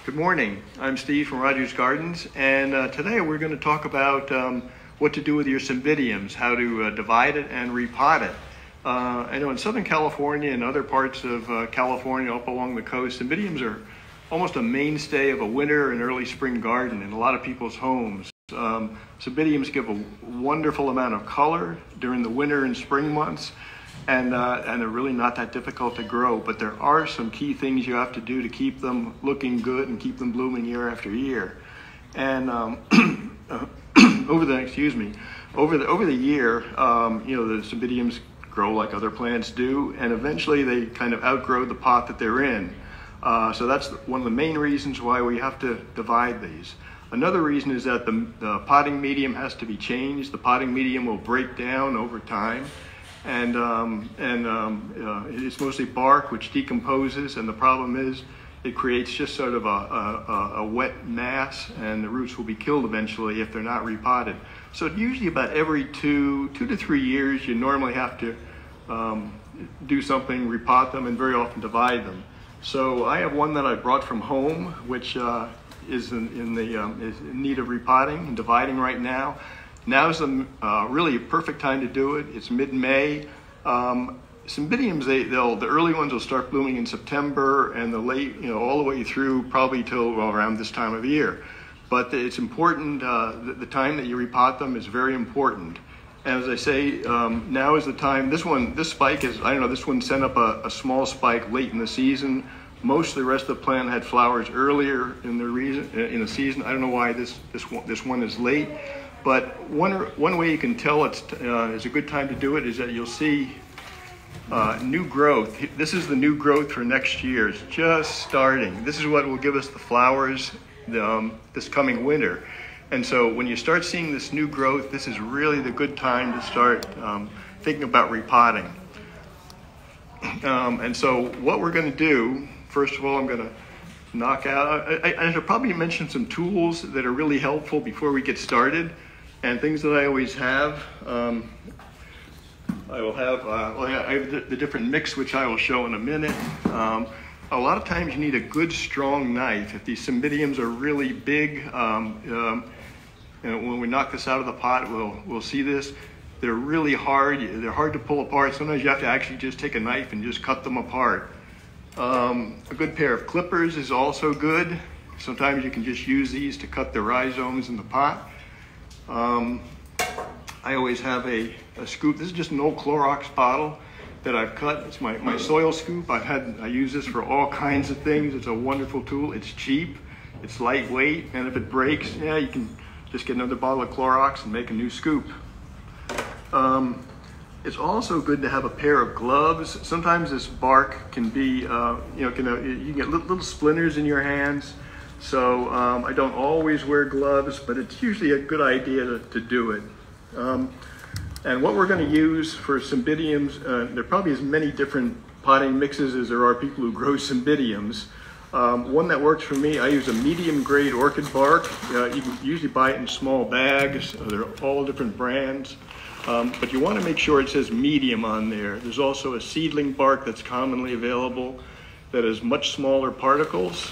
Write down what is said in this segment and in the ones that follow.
Good morning. I'm Steve from Rogers Gardens, and today we're going to talk about what to do with your Cymbidiums, how to divide it and repot it. I know in Southern California and other parts of California up along the coast, Cymbidiums are almost a mainstay of a winter and early spring garden in a lot of people's homes. Cymbidiums give a wonderful amount of color during the winter and spring months, and they're really not that difficult to grow, but there are some key things you have to do to keep them looking good and keep them blooming year after year. And over the year, the Cymbidiums grow like other plants do, and eventually they kind of outgrow the pot that they're in. So that's one of the main reasons why we have to divide these. Another reason is that the potting medium has to be changed. The potting medium will break down over time. And it's mostly bark which decomposes, and the problem is it creates just sort of a wet mass, and the roots will be killed eventually if they're not repotted. So usually about every two to 3 years you normally have to do something, repot them, and very often divide them. So I have one that I brought from home which is in need of repotting and dividing right now. Now's really a perfect time to do it. It's mid-May. Cymbidiums, the early ones will start blooming in September, and the late, all the way through probably till around this time of year. But it's important, the time that you repot them is very important. And as I say, now is the time. This spike is, this one sent up a small spike late in the season. Most of the rest of the plant had flowers earlier in the season. I don't know why this one is late. But one way you can tell it's a good time to do it is that you'll see new growth. This is the new growth for next year. It's just starting. This is what will give us the flowers this coming winter. And so when you start seeing this new growth, this is really the good time to start thinking about repotting. And so what we're going to do, first of all, I'm going to knock out, I should probably mention some tools that are really helpful before we get started. And things that I always have, I have the different mix, which I will show in a minute. A lot of times you need a good, strong knife. If these Cymbidiums are really big, when we knock this out of the pot, we'll see this. They're really hard. They're hard to pull apart. Sometimes you have to actually just take a knife and just cut them apart. A good pair of clippers is also good. Sometimes you can just use these to cut the rhizomes in the pot. I always have a scoop. This is just an old Clorox bottle that I've cut. It's my soil scoop. I use this for all kinds of things. It's a wonderful tool. It's cheap, it's lightweight, and if it breaks, you can just get another bottle of Clorox and make a new scoop. It's also good to have a pair of gloves. Sometimes this bark can be, you can get little splinters in your hands. So I don't always wear gloves, but it's usually a good idea to do it. And what we're going to use for Cymbidiums, there are probably as many different potting mixes as there are people who grow Cymbidiums. One that works for me, I use a medium grade orchid bark. You can usually buy it in small bags. They're all different brands. But you want to make sure it says medium on there. There's also a seedling bark that's commonly available that has much smaller particles.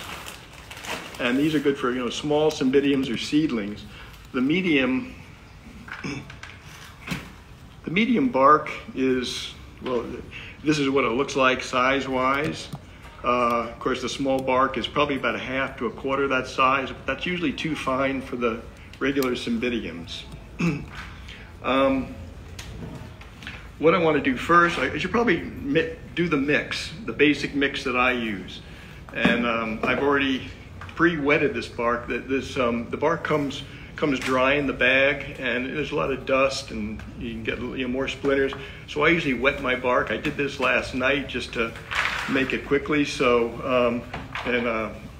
And these are good for small Cymbidiums or seedlings. The medium bark is, well, this is what it looks like size-wise. Of course, the small bark is probably about 1/2 to 1/4 that size, but that's usually too fine for the regular Cymbidiums. What I want to do first, I should probably do the mix, the basic mix that I use. And I've already pre-wetted this bark. The bark comes dry in the bag, and there's a lot of dust, and you can get more splinters. So I usually wet my bark. I did this last night just to make it quickly. So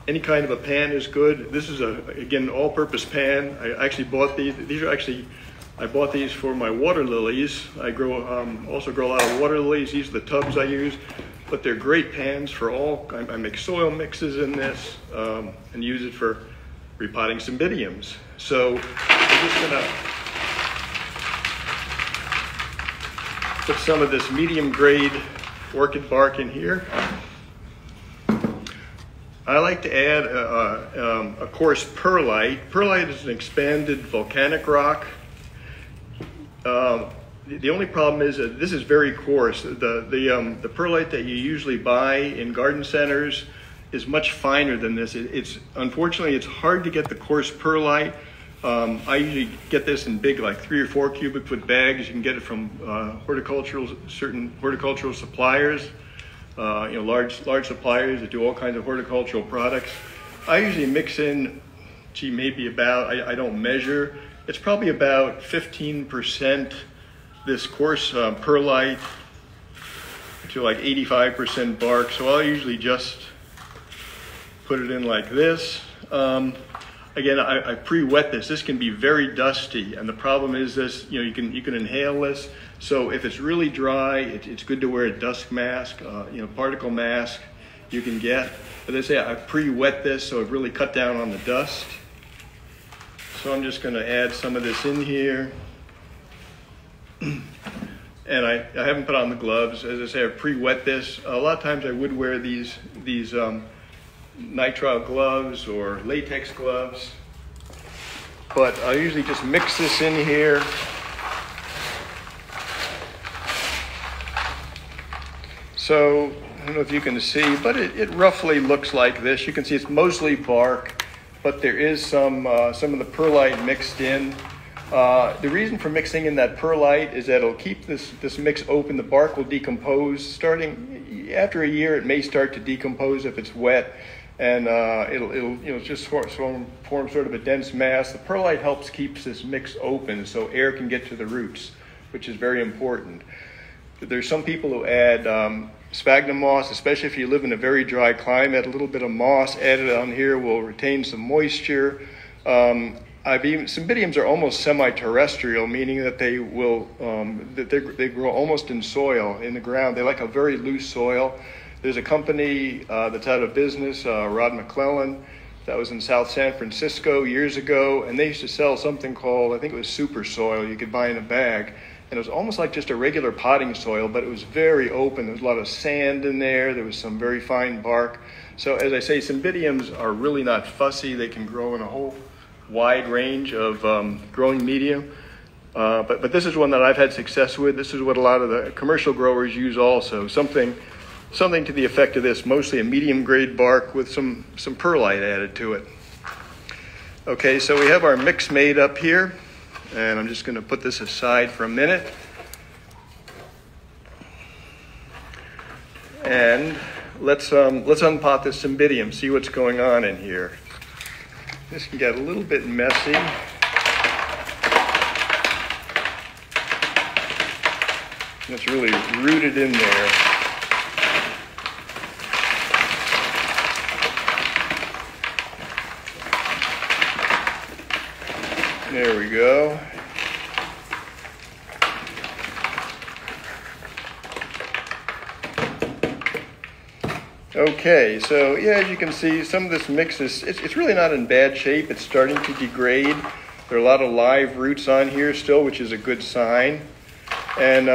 any kind of a pan is good. This is again all-purpose pan. I actually bought these. I bought these for my water lilies. I also grow a lot of water lilies. These are the tubs I use. But they're great pans for I make soil mixes in this and use it for repotting Cymbidiums. So I'm just gonna put some of this medium grade orchid bark in here. I like to add a coarse perlite. Perlite is an expanded volcanic rock. The only problem is that this is very coarse. The perlite that you usually buy in garden centers is much finer than this. Unfortunately, it's hard to get the coarse perlite. I usually get this in big, like 3 or 4 cubic foot bags. You can get it from certain horticultural suppliers. Large suppliers that do all kinds of horticultural products. I usually mix in, maybe about, I don't measure, it's probably about 15% this coarse perlite to like 85% bark. So I'll usually just put it in like this. Again, I pre-wet this. This can be very dusty, and the problem is this, you can inhale this. So if it's really dry, it's good to wear a dust mask, particle mask you can get. But as I say, I pre-wet this, so it really cut down on the dust. So I'm just going to add some of this in here. And I haven't put on the gloves. As I say, I pre-wet this. A lot of times I would wear these nitrile gloves or latex gloves. But I usually just mix this in here. So, I don't know if you can see, but it roughly looks like this. You can see it's mostly bark, but there is some of the perlite mixed in. The reason for mixing in that perlite is that it'll keep this mix open. The bark will decompose. Starting after a year, it may start to decompose if it's wet, and it'll just form sort of a dense mass. The perlite keeps this mix open so air can get to the roots, which is very important. There's some people who add sphagnum moss, especially if you live in a very dry climate. A little bit of moss added on here will retain some moisture. Cymbidiums are almost semi-terrestrial, meaning that they grow almost in soil, in the ground. They like a very loose soil. There's a company that's out of business, Rod McClellan, that was in South San Francisco years ago, and they used to sell something called, I think it was super soil, you could buy in a bag. And it was almost like just a regular potting soil, but it was very open. There was a lot of sand in there. There was some very fine bark. So as I say, Cymbidiums are really not fussy. They can grow in a whole wide range of growing medium. But this is one that I've had success with. This is what a lot of the commercial growers use also. Something to the effect of this, mostly a medium grade bark with some perlite added to it. Okay, so we have our mix made up here. And I'm just going to put this aside for a minute. And let's unpot the Cymbidium, see what's going on in here. This can get a little bit messy. It's really rooted in there. There we go. Okay, so yeah, as you can see, some of this mix it's really not in bad shape. It's starting to degrade. There are a lot of live roots on here still, which is a good sign. And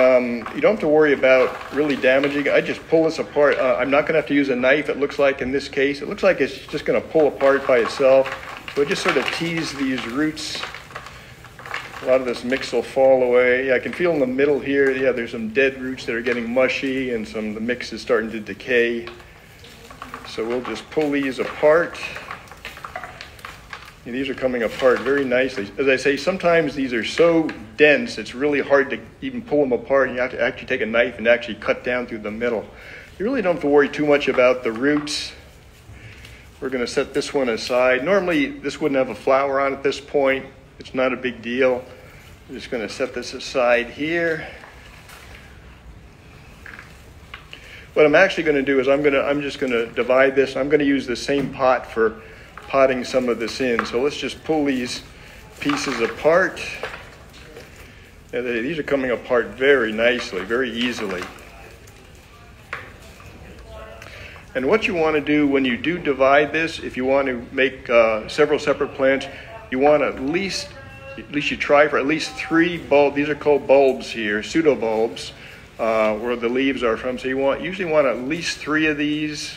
you don't have to worry about really damaging. I just pull this apart. I'm not going to have to use a knife, it looks like in this case. It looks like it's just going to pull apart by itself. So I just sort of tease these roots. A lot of this mix will fall away. Yeah, I can feel in the middle here, yeah, there's some dead roots that are getting mushy and the mix is starting to decay. So we'll just pull these apart. And these are coming apart very nicely. As I say, sometimes these are so dense, it's really hard to even pull them apart. You have to actually take a knife and actually cut down through the middle. You really don't have to worry too much about the roots. We're going to set this one aside. Normally, this wouldn't have a flower on at this point. It's not a big deal. I'm just going to set this aside here. What I'm actually going to do is I'm just going to divide this. I'm going to use the same pot for potting some of this in. So let's just pull these pieces apart. And these are coming apart very nicely, very easily. And what you want to do when you do divide this, if you want to make several separate plants, you want to at least you try for at least 3 bulbs. These are called bulbs here, pseudobulbs, where the leaves are from. So you usually want at least 3 of these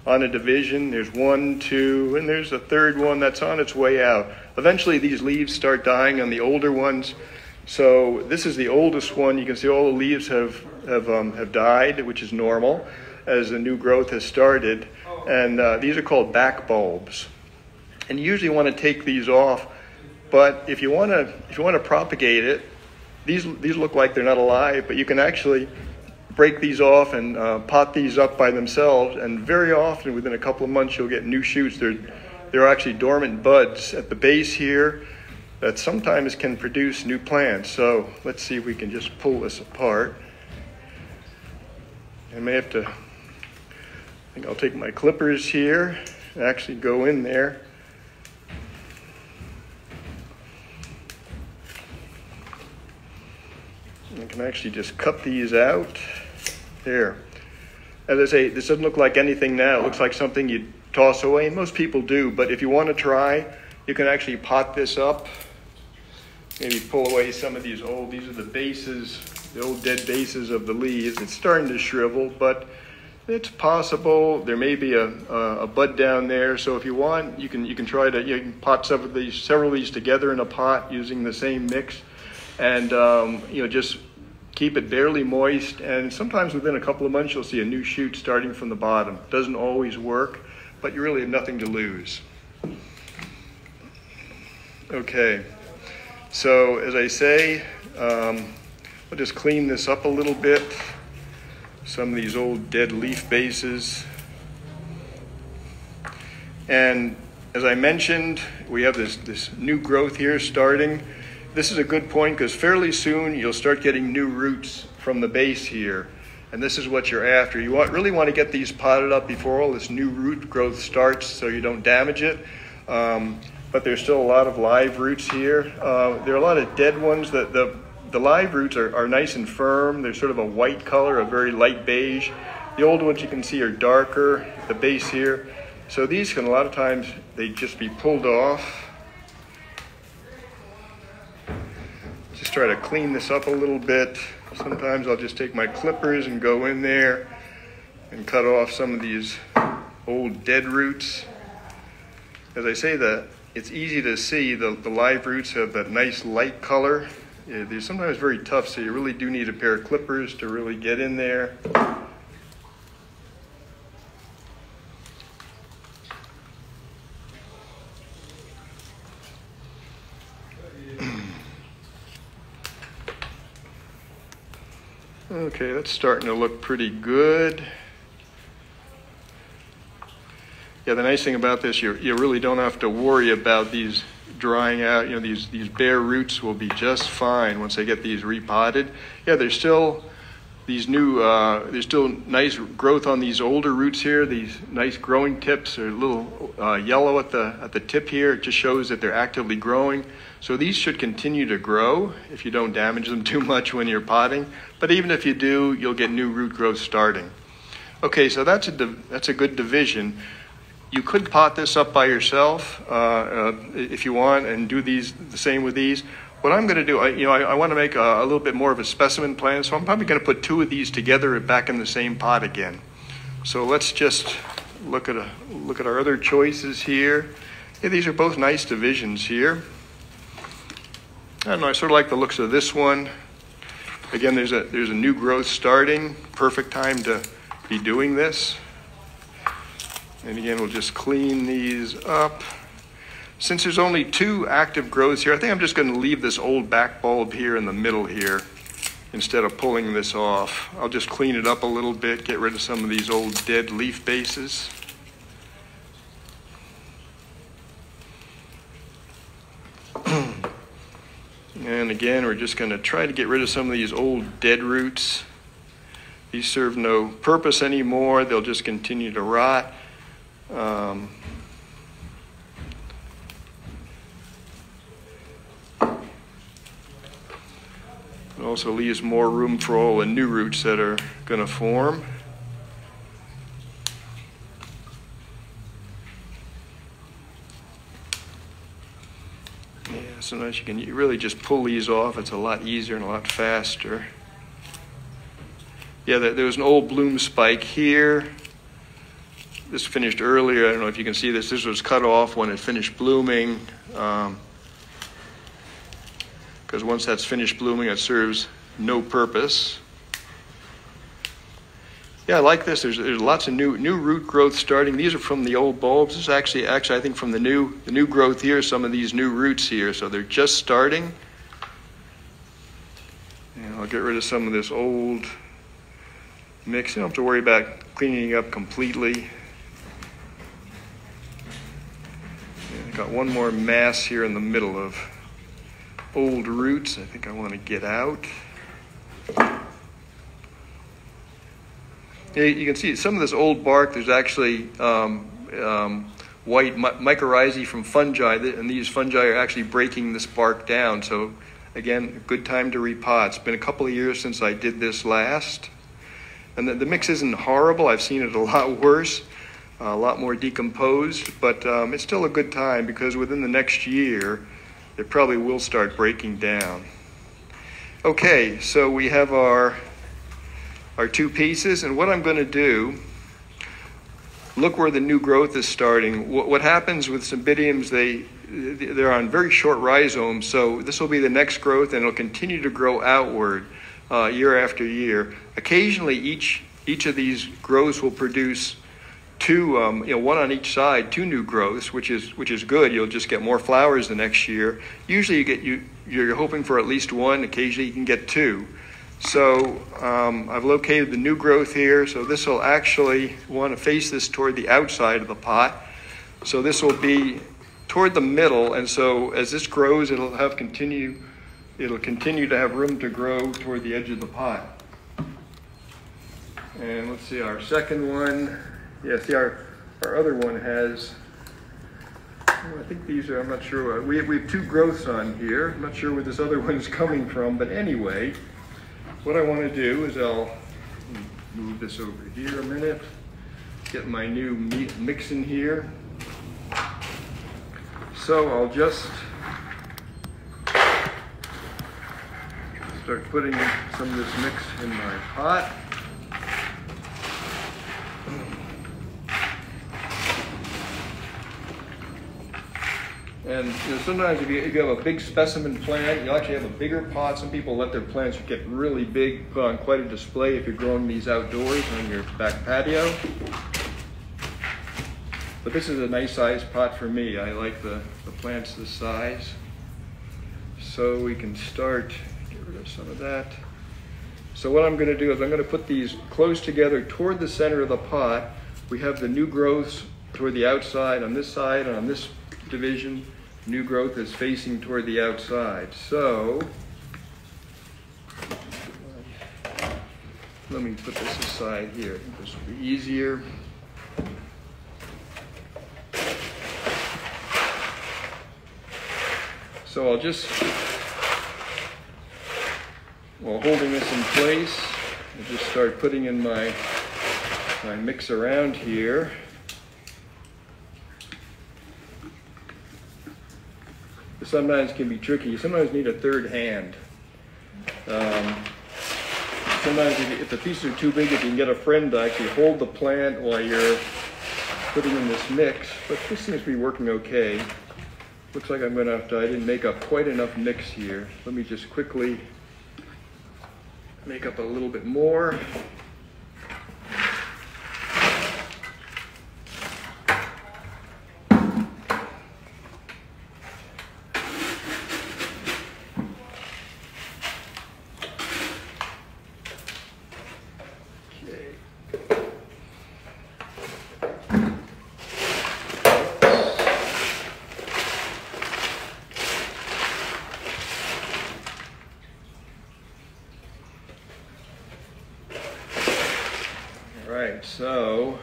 on a division. There's one, two, and there's a third one that's on its way out. Eventually these leaves start dying on the older ones. So this is the oldest one. You can see all the leaves have died, which is normal as the new growth has started. And these are called back bulbs. And you usually want to take these off, but if you want to propagate it, these look like they're not alive, but you can actually break these off and pot these up by themselves. And very often, within a couple of months, you'll get new shoots. There are actually dormant buds at the base here that sometimes can produce new plants. So let's see if we can just pull this apart. I think I'll take my clippers here and actually go in there. I can actually just cut these out. There. As I say, this doesn't look like anything now. It looks like something you'd toss away. Most people do, but if you want to try, you can actually pot this up. Maybe pull away some of these are the bases, the old dead bases of the leaves. It's starting to shrivel, but it's possible. There may be a bud down there. So if you want, you can try to, you can pot several of these together in a pot using the same mix, and just keep it barely moist. And sometimes within a couple of months, you'll see a new shoot starting from the bottom. Doesn't always work, but you really have nothing to lose. Okay. So as I say, I'll just clean this up a little bit. Some of these old dead leaf bases. And as I mentioned, we have this new growth here starting. This is a good point because fairly soon you'll start getting new roots from the base here. And this is what you're after. You really want to get these potted up before all this new root growth starts so you don't damage it. But there's still a lot of live roots here. There are a lot of dead ones. The live roots are nice and firm. They're sort of a white color, a very light beige. The old ones you can see are darker at the base here. So these can, a lot of times, they just be pulled off. Just try to clean this up a little bit. Sometimes I'll just take my clippers and go in there and cut off some of these old dead roots. As I say that, it's easy to see the live roots have that nice light color. They're sometimes very tough, so you really do need a pair of clippers to really get in there. Okay, that's starting to look pretty good. Yeah, the nice thing about this, you really don't have to worry about these drying out. These bare roots will be just fine once they get these repotted. Yeah, there's still there's still nice growth on these older roots here. These nice growing tips are a little yellow at the tip here. It just shows that they're actively growing. So these should continue to grow if you don't damage them too much when you're potting. But even if you do, you'll get new root growth starting. Okay, so that's a good division. You could pot this up by yourself if you want, and do the same with these. What I'm going to do, I want to make a little bit more of a specimen plant, so I'm probably going to put two of these together back in the same pot again. So let's just look at our other choices here. Yeah, these are both nice divisions here. I don't know, I sort of like the looks of this one. Again, there's a new growth starting. Perfect time to be doing this. And again, we'll just clean these up. Since there's only two active growths here, I think I'm just going to leave this old back bulb here in the middle here instead of pulling this off. I'll just clean it up a little bit, get rid of some of these old dead leaf bases. And again, we're just going to try to get rid of some of these old dead roots. These serve no purpose anymore. They'll just continue to rot. It also leaves more room for all the new roots that are going to form. Yeah, sometimes you really just pull these off. It's a lot easier and a lot faster. Yeah, there was an old bloom spike here. this finished earlier. I don't know if you can see this. This was cut off when it finished blooming. Because once that's finished blooming, it serves no purpose. Yeah, I like this. There's lots of new root growth starting. These are from the old bulbs. This is actually I think from the new growth here. Some of these new roots here, so they're just starting. And I'll get rid of some of this old mix. You don't have to worry about cleaning it up completely. I've got one more mass here in the middle of old roots. I think I want to get out. You can see some of this old bark. There's actually white mycorrhizae from fungi, and these fungi are actually breaking this bark down. So again, a good time to repot. It's been a couple of years since I did this last. And the mix isn't horrible. I've seen it a lot worse, a lot more decomposed, but it's still a good time because within the next year, it probably will start breaking down. Okay, so we have our two pieces, and what I'm going to do, look where the new growth is starting. What happens with Cymbidiums, they're on very short rhizomes, so this will be the next growth, and it'll continue to grow outward year after year. Occasionally, each of these growths will produce two, one on each side, two new growths, which is good. You'll just get more flowers the next year. Usually, you're hoping for at least one. Occasionally, you can get two. So I've located the new growth here. So this will actually want to face this toward the outside of the pot. So this will be toward the middle, and so as this grows, it'll continue to have room to grow toward the edge of the pot. And let's see, our second one. Yeah, see, our other one has, I think these are, I'm not sure. We have two growths on here. I'm not sure where this other one is coming from, but anyway, what I want to do is I'll move this over here a minute, get my new mix in here. So I'll just start putting some of this mix in my pot. And sometimes if you have a big specimen plant, you actually have a bigger pot. Some people let their plants get really big, put on quite a display if you're growing these outdoors on your back patio. But this is a nice sized pot for me. I like the plants this size. So we can start, get rid of some of that. So what I'm going to do is I'm going to put these close together toward the center of the pot. We have the new growths toward the outside on this side, and on this division, new growth is facing toward the outside. So let me put this aside here. I think this will be easier. So I'll just, while holding this in place, I'll just start putting in my mix around here. Sometimes can be tricky. You sometimes need a third hand. Sometimes if the pieces are too big, if you can get a friend to actually hold the plant while you're putting in this mix, but this seems to be working okay. Looks like I'm gonna have to, I didn't make up quite enough mix here. Let me just quickly make up a little bit more. So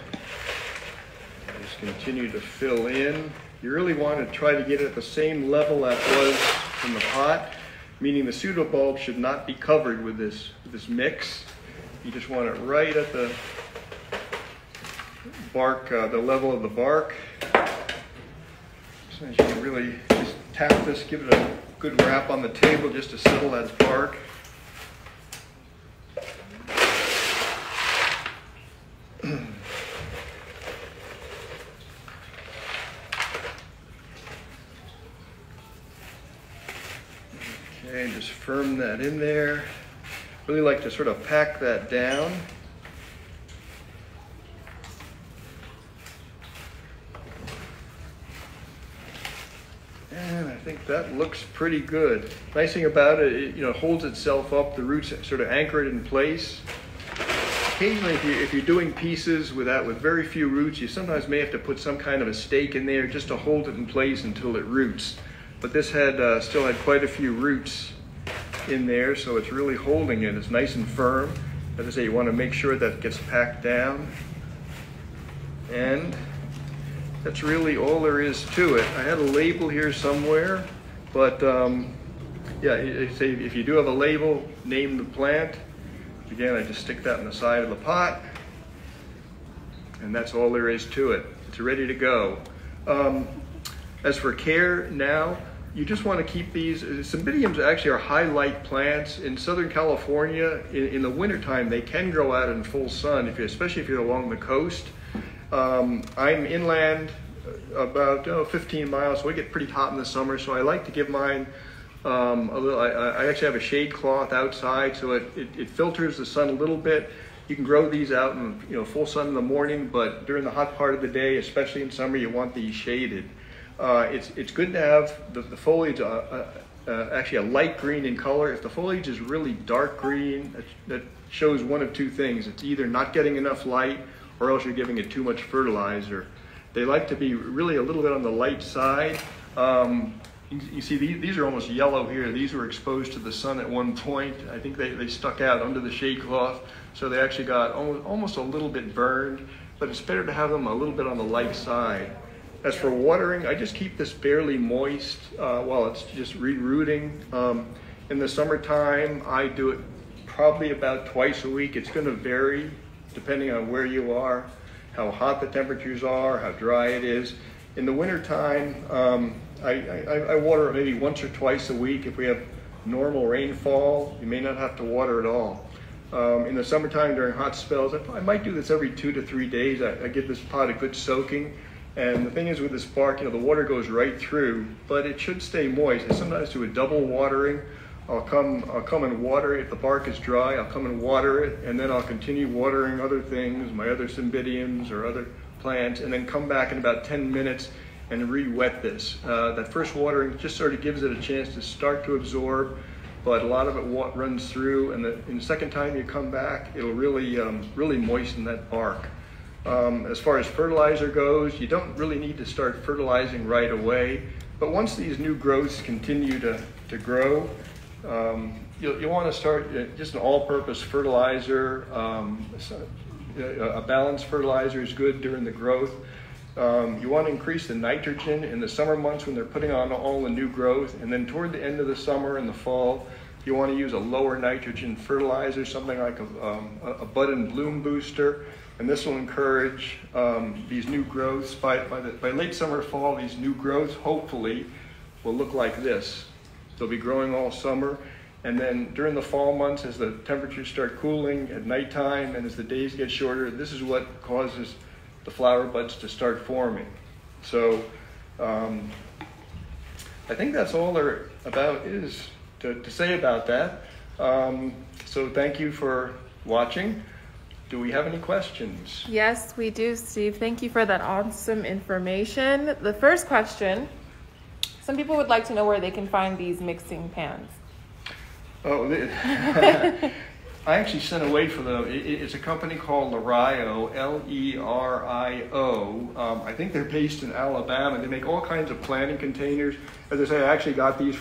just continue to fill in. You really want to try to get it at the same level that was from the pot, meaning the pseudobulb should not be covered with this mix. You just want it right at the bark, the level of the bark. So you can really just tap this, give it a good wrap on the table just to settle that bark. Okay, and just firm that in there. Really like to sort of pack that down. And I think that looks pretty good. Nice thing about it, it holds itself up. The roots sort of anchor it in place. Occasionally, if you're doing pieces with very few roots, you sometimes may have to put some kind of a stake in there just to hold it in place until it roots. But this still had quite a few roots in there, so it's really holding it. It's nice and firm. As I say, you want to make sure that it gets packed down. And that's really all there is to it. I had a label here somewhere, but yeah, if you do have a label, name the plant. Again, I just stick that in the side of the pot, and that's all there is to it. It's ready to go. As for care now, you just want to keep these. Cymbidiums actually are high light plants. In Southern California, in the wintertime, they can grow out in full sun, especially if you're along the coast. I'm inland about 15 miles, so we get pretty hot in the summer, so I like to give mine I actually have a shade cloth outside, so it filters the sun a little bit. You can grow these out in full sun in the morning, but during the hot part of the day, especially in summer, you want these shaded. It's good to have the foliage actually a light green in color. If the foliage is really dark green, that shows one of two things. It's either not getting enough light, or else you're giving it too much fertilizer. They like to be really a little bit on the light side. You see, these are almost yellow here. These were exposed to the sun at one point. I think they stuck out under the shade cloth, so they actually got almost a little bit burned, but it's better to have them a little bit on the light side. As for watering, I just keep this barely moist while it's just re-rooting. In the summertime, I do it probably about twice a week. It's going to vary depending on where you are, how hot the temperatures are, how dry it is. In the wintertime, I water it maybe once or twice a week. If we have normal rainfall, you may not have to water at all. In the summertime during hot spells, I might do this every 2 to 3 days. I give this pot a good soaking. And the thing is with this bark, the water goes right through, but it should stay moist. I sometimes do a double watering. I'll come and water it. If the bark is dry, I'll come and water it, and then I'll continue watering other things, my other Cymbidiums or other plants, and then come back in about 10 minutes and re-wet this. That first watering just sort of gives it a chance to start to absorb, but a lot of it runs through, and the second time you come back, it'll really moisten that bark. As far as fertilizer goes, you don't really need to start fertilizing right away, but once these new growths continue to grow, you'll want to start just an all-purpose fertilizer. A balanced fertilizer is good during the growth. You want to increase the nitrogen in the summer months when they're putting on all the new growth, and then toward the end of the summer and the fall, you want to use a lower nitrogen fertilizer, something like a bud and bloom booster, and this will encourage these new growths. By late summer, fall, these new growths hopefully will look like this. They'll be growing all summer, and then during the fall months, as the temperatures start cooling at nighttime and as the days get shorter, this is what causes the flower buds to start forming. So I think that's all there is to say about that. So thank you for watching. Do we have any questions? Yes, we do, Steve. Thank you for that awesome information. The first question, some people would like to know where they can find these mixing pans. Oh, I actually sent away for them. It's a company called Lerio, L-E-R-I-O. I think they're based in Alabama. They make all kinds of planting containers. As I say, I actually got these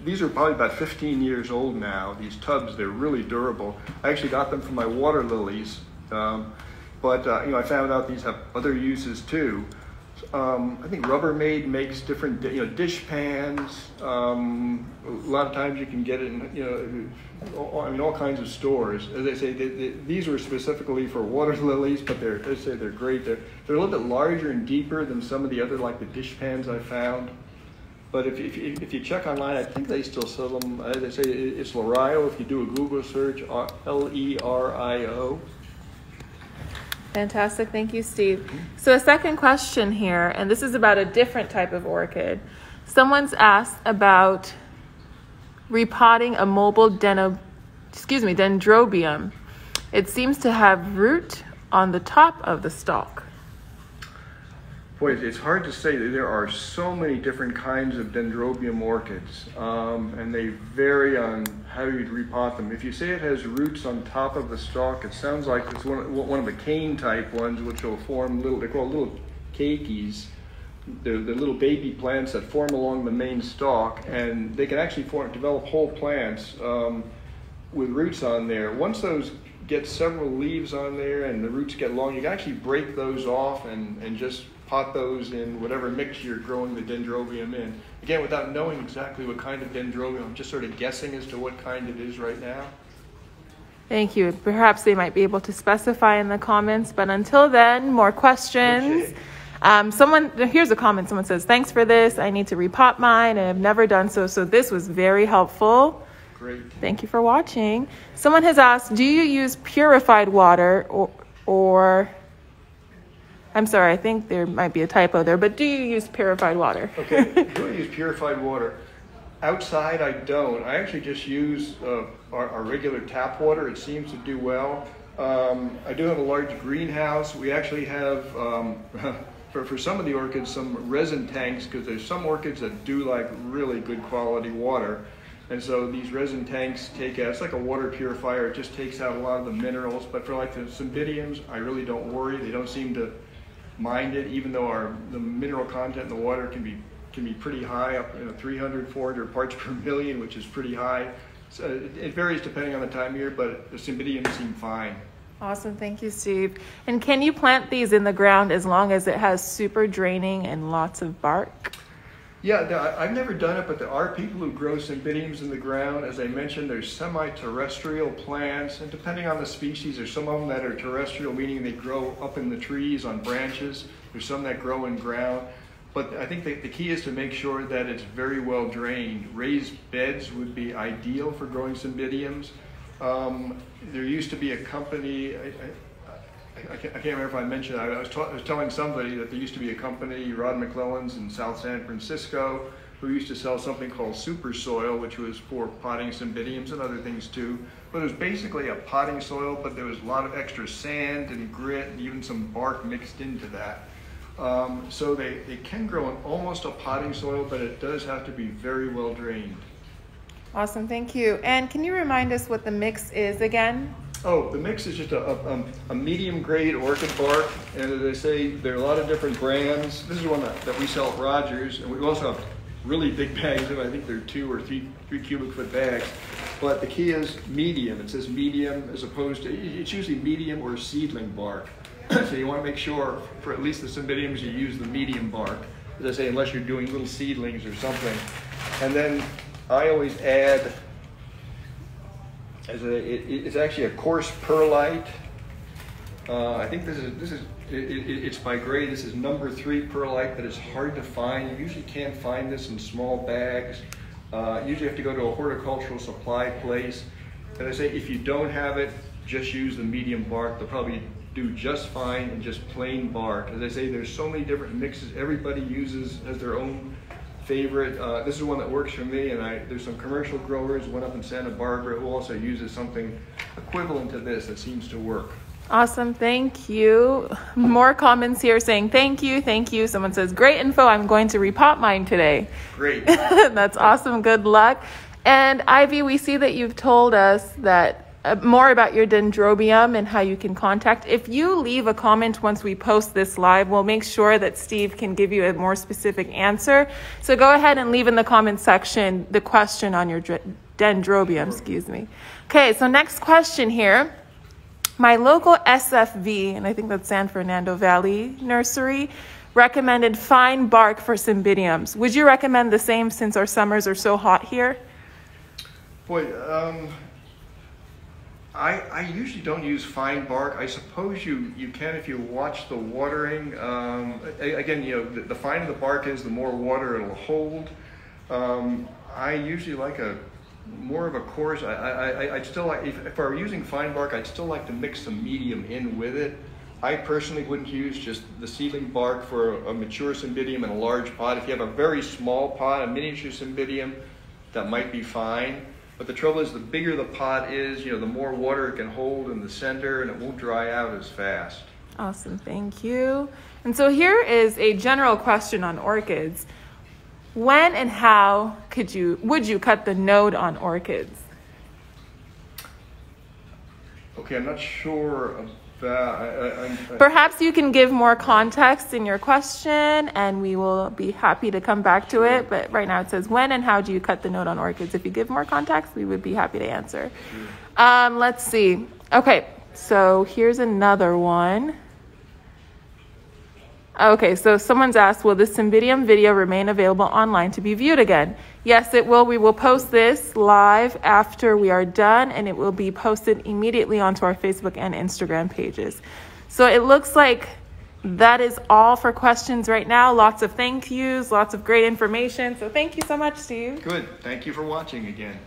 these are probably about 15 years old now. These tubs, they're really durable. I actually got them for my water lilies. But I found out these have other uses too. I think Rubbermaid makes different, dish pans. A lot of times you can get it in, all kinds of stores. As I say, these were specifically for water lilies, but they're great. They're a little bit larger and deeper than some of the other, like the dish pans I found. But if you check online, I think they still sell them. As I say, it's Lerio. If you do a Google search, L-E-R-I-O. Fantastic. Thank you, Steve. So a second question here, and this is about a different type of orchid. Someone's asked about repotting a mobile dendrobium. It seems to have root on the top of the stalk. Boy, it's hard to say. There are so many different kinds of dendrobium orchids, and they vary on how you'd repot them. If you say it has roots on top of the stalk, it sounds like it's one of the cane type ones, which will form they're called little keikis. The little baby plants that form along the main stalk, and they can actually develop whole plants with roots on there. Once those get several leaves on there and the roots get long, you can actually break those off and just pot those in whatever mix you're growing the dendrobium in. Again, without knowing exactly what kind of dendrobium, I'm just sort of guessing as to what kind it is right now. Thank you. Perhaps they might be able to specify in the comments, but until then, more questions. Okay. Here's a comment. Someone says, thanks for this. I need to repot mine. I have never done so. So this was very helpful. Great. Thank you for watching. Someone has asked, do you use purified water or I'm sorry, I think there might be a typo there, but do you use purified water? Okay, do I use purified water? Outside, I don't. I actually just use our regular tap water. It seems to do well. I do have a large greenhouse. We actually have, for some of the orchids, some resin tanks, because there's some orchids that do like really good quality water. And so these resin tanks it's like a water purifier. It just takes out a lot of the minerals. But for like the Cymbidiums, I really don't worry. They don't seem to mind it, even though the mineral content in the water can be pretty high, up 300, 400 parts per million, which is pretty high. So it varies depending on the time of year, but the Cymbidiums seem fine. Awesome, thank you, Steve. And can you plant these in the ground as long as it has super draining and lots of bark? Yeah, I've never done it, but there are people who grow Cymbidiums in the ground. As I mentioned, there's semi-terrestrial plants, and depending on the species, there's some of them that are terrestrial, meaning they grow up in the trees on branches. There's some that grow in ground. But I think the key is to make sure that it's very well drained. Raised beds would be ideal for growing Cymbidiums. There used to be a company, I can't remember if I mentioned it. I was telling somebody that there used to be a company, Rod McClellan's in South San Francisco, who used to sell something called super soil, which was for potting Cymbidiums and other things too. But it was basically a potting soil, but there was a lot of extra sand and grit and even some bark mixed into that. So they can grow in almost a potting soil, but it does have to be very well drained. Awesome, thank you. And can you remind us what the mix is again? Oh, the mix is just a medium grade orchid bark, and as I say, there are a lot of different brands. This is one that we sell at Rogers, and we also have really big bags. I think they're 2 or 3 cubic foot bags. But the key is medium. It says medium as opposed to, it's usually medium or seedling bark. So you want to make sure for at least the Cymbidiums you use the medium bark. As I say, unless you're doing little seedlings or something. And then I always add, it's actually a coarse perlite. I think it's by grade. This is number 3 perlite, but it's hard to find. You usually can't find this in small bags. Usually you have to go to a horticultural supply place. And I say, if you don't have it, just use the medium bark. They'll probably do just fine in just plain bark. As I say, there's so many different mixes. Everybody has their own favorite. This is one that works for me, and there's some commercial growers, one up in Santa Barbara, who also uses something equivalent to this that seems to work. Awesome, thank you. More comments here saying thank you, thank you. Someone says, great info, I'm going to repot mine today. Great. That's awesome, good luck. And Ivy, we see that you've told us that more about your dendrobium and how you can contact. If you leave a comment once we post this live, we'll make sure that Steve can give you a more specific answer. So go ahead and leave in the comment section the question on your dendrobium, excuse me. Okay, so next question here. My local SFV, and I think that's San Fernando Valley Nursery, recommended fine bark for Cymbidiums. Would you recommend the same since our summers are so hot here? Boy, I usually don't use fine bark. I suppose you can if you watch the watering. Again, the finer the bark is, the more water it'll hold. I usually like more of a coarse. I'd still like, if I were using fine bark, I'd still like to mix some medium in with it. I personally wouldn't use just the seedling bark for a mature Cymbidium in a large pot. If you have a very small pot, a miniature Cymbidium, that might be fine. But the trouble is, the bigger the pot is, the more water it can hold in the center, and it won't dry out as fast. Awesome, thank you. And so here is a general question on orchids. When and how would you cut the node on orchids? Okay, I'm not sure about... Perhaps you can give more context in your question, and we will be happy to come back to it. But right now it says, when and how do you cut the node on orchids? If you give more context, we would be happy to answer. Let's see. Okay, so here's another one. Okay, so someone's asked, will the Cymbidium video remain available online to be viewed again? Yes, it will. We will post this live after we are done, and it will be posted immediately onto our Facebook and Instagram pages. So it looks like that is all for questions right now. Lots of thank yous, lots of great information. So thank you so much, Steve. Good. Thank you for watching again.